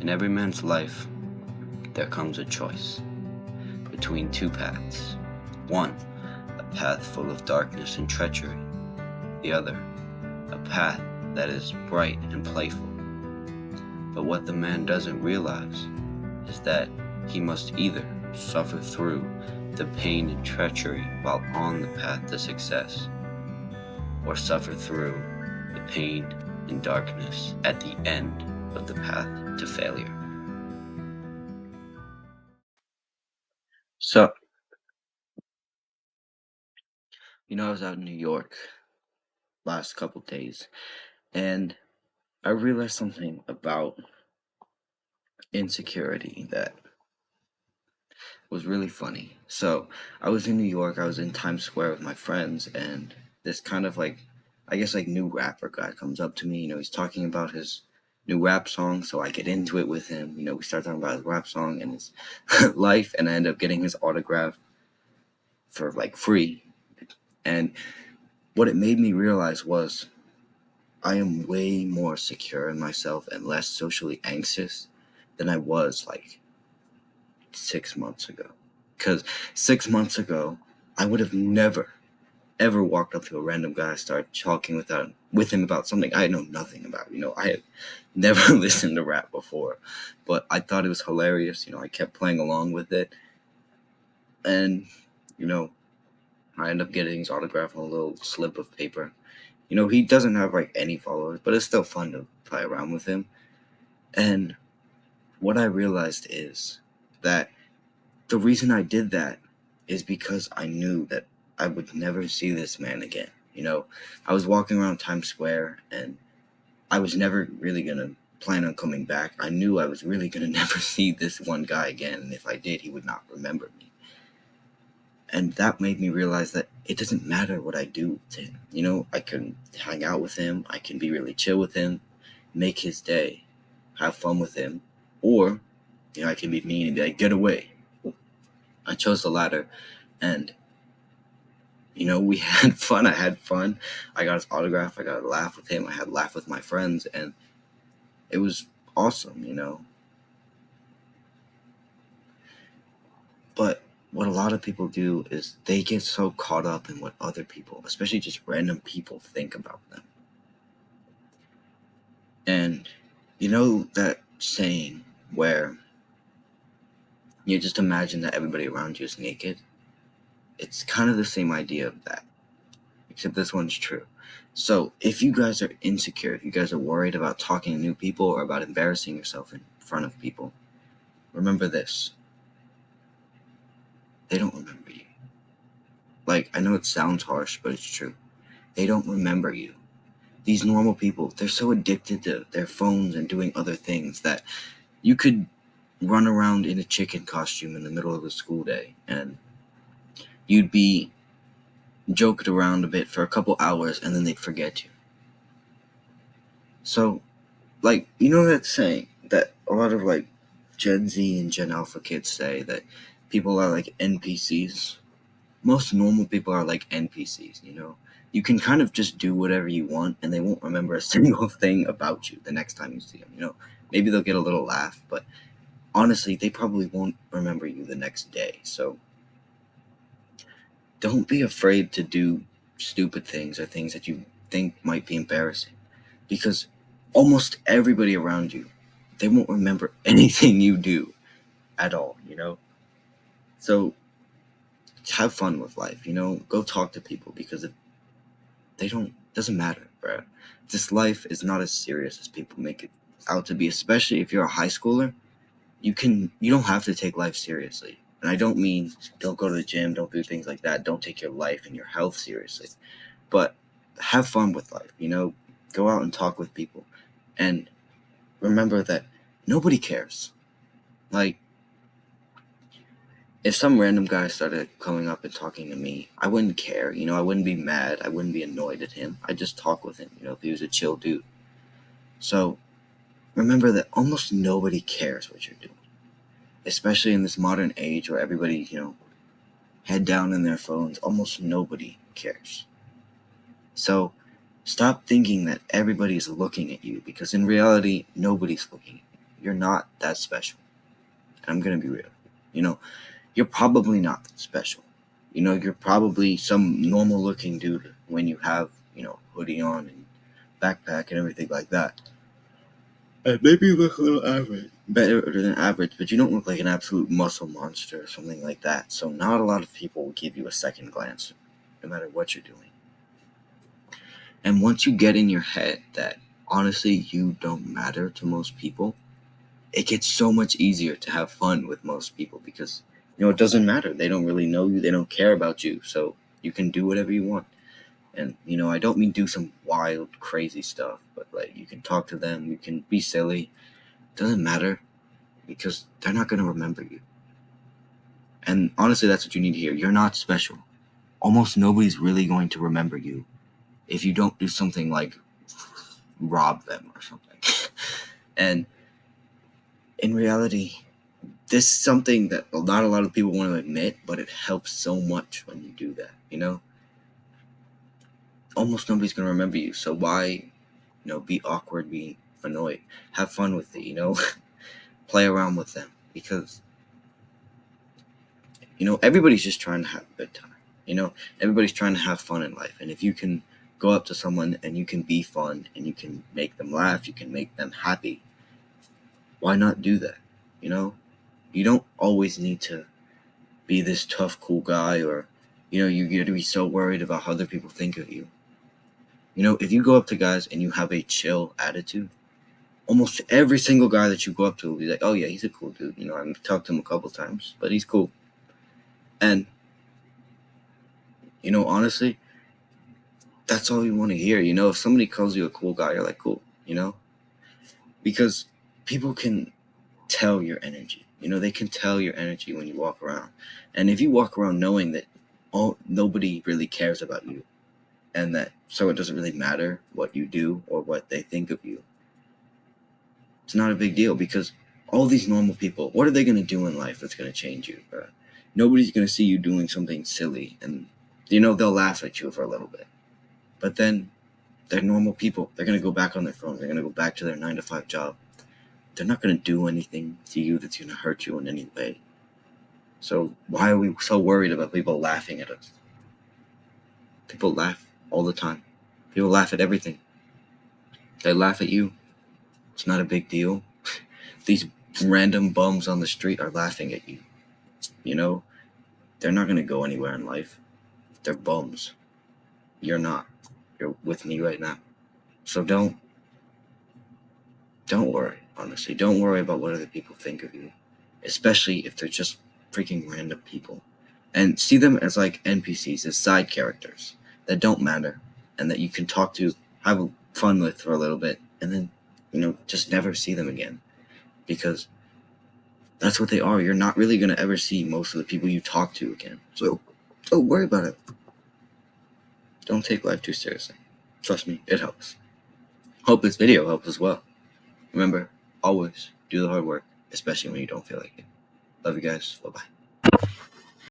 In every man's life, there comes a choice between two paths. One, a path full of darkness and treachery. The other, a path that is bright and playful. But what the man doesn't realize is that he must either suffer through the pain and treachery while on the path to success, or suffer through the pain and darkness at the end of the path to failure. So, I was out in New York last couple days, and I realized something about insecurity that was really funny. So, I was in New York, I was in Times Square with my friends, and this kind of new rapper guy comes up to me. He's talking about his new rap song, so I get into it with him. We start talking about his rap song and his life, and I end up getting his autograph for free. And what it made me realize was I am way more secure in myself and less socially anxious than I was 6 months ago. Because 6 months ago, I would have never, ever walked up to a random guy and started talking with him about something I know nothing about. I had never listened to rap before, but I thought it was hilarious. I kept playing along with it. And, I ended up getting his autograph on a little slip of paper. He doesn't have any followers, but it's still fun to play around with him. And what I realized is that the reason I did that is because I knew that I would never see this man again. I was walking around Times Square and I was never really going to plan on coming back. I knew I was really going to never see this one guy again. And if I did, he would not remember me. And that made me realize that it doesn't matter what I do to him. I can hang out with him. I can be really chill with him, make his day, have fun with him. Or, I can be mean and be like, get away. I chose the latter. And, we had fun. I had fun. I got his autograph. I got to laugh with him. I had a laugh with my friends. And it was awesome. But what a lot of people do is they get so caught up in what other people, especially just random people, think about them. And that saying where you just imagine that everybody around you is naked? It's kind of the same idea of that, except this one's true. So if you guys are insecure, if you guys are worried about talking to new people or about embarrassing yourself in front of people, remember this. They don't remember you. I know it sounds harsh, but it's true. They don't remember you. These normal people, they're so addicted to their phones and doing other things that you could run around in a chicken costume in the middle of a school day and you'd be joked around a bit for a couple hours and then they'd forget you. So, that saying that a lot of Gen Z and Gen Alpha kids say that people are like NPCs. Most normal people are like NPCs, You can kind of just do whatever you want and they won't remember a single thing about you the next time you see them, Maybe they'll get a little laugh, but honestly, they probably won't remember you the next day. So don't be afraid to do stupid things or things that you think might be embarrassing, because almost everybody around you, they won't remember anything you do at all, So have fun with life, go talk to people, because if they don't, doesn't matter, bro. This life is not as serious as people make it out to be, especially if you're a high schooler. You don't have to take life seriously. And I don't mean don't go to the gym, don't do things like that, don't take your life and your health seriously. But have fun with life, go out and talk with people. And remember that nobody cares. If some random guy started coming up and talking to me, I wouldn't care, I wouldn't be mad, I wouldn't be annoyed at him. I'd just talk with him, if he was a chill dude. So remember that almost nobody cares what you're doing. Especially in this modern age where everybody, head down in their phones, almost nobody cares. So stop thinking that everybody's looking at you, because in reality, nobody's looking at you. you're not that special. And I'm gonna be real. You know, you're probably not that special. You know, you're probably some normal looking dude when you have, hoodie on and backpack and everything like that. And maybe you look a little average. Better than average, but you don't look like an absolute muscle monster or something like that. So not a lot of people will give you a second glance, no matter what you're doing. And once you get in your head that honestly you don't matter to most people, it gets so much easier to have fun with most people because it doesn't matter. They don't really know you, they don't care about you, so you can do whatever you want. And I don't mean do some wild, crazy stuff, but like you can talk to them, you can be silly. It doesn't matter because they're not going to remember you. And honestly, that's what you need to hear. You're not special. Almost nobody's really going to remember you if you don't do something like rob them or something. And in reality, this is something that not a lot of people want to admit, but it helps so much when you do that. Almost nobody's going to remember you. So why, be awkward, be annoyed, have fun with it, play around with them because, everybody's just trying to have a good time. Everybody's trying to have fun in life. And if you can go up to someone and you can be fun and you can make them laugh, you can make them happy, why not do that? You don't always need to be this tough, cool guy or, you get to be so worried about how other people think of you. If you go up to guys and you have a chill attitude, almost every single guy that you go up to will be like, oh yeah, he's a cool dude. I've talked to him a couple times, but he's cool. And, honestly, that's all you want to hear. If somebody calls you a cool guy, you're like, cool, because people can tell your energy. They can tell your energy when you walk around. And if you walk around knowing that nobody really cares about you and that so it doesn't really matter what you do or what they think of you, it's not a big deal because all these normal people, what are they going to do in life that's going to change you? Nobody's going to see you doing something silly and, they'll laugh at you for a little bit. But then they're normal people. They're going to go back on their phone. They're going to go back to their 9 to 5 job. They're not going to do anything to you that's going to hurt you in any way. So why are we so worried about people laughing at us? People laugh all the time. People laugh at everything. They laugh at you. It's not a big deal. These random bums on the street are laughing at you. They're not going to go anywhere in life. They're bums. You're not. You're with me right now. So don't worry, honestly. Don't worry about what other people think of you, especially if they're just freaking random people. And see them as like NPCs, as side characters that don't matter and that you can talk to, have fun with for a little bit, and then, just never see them again. Because that's what they are. You're not really going to ever see most of the people you talk to again. So don't worry about it. Don't take life too seriously. Trust me, it helps. Hope this video helps as well. Remember, always do the hard work, especially when you don't feel like it. Love you guys. Bye-bye.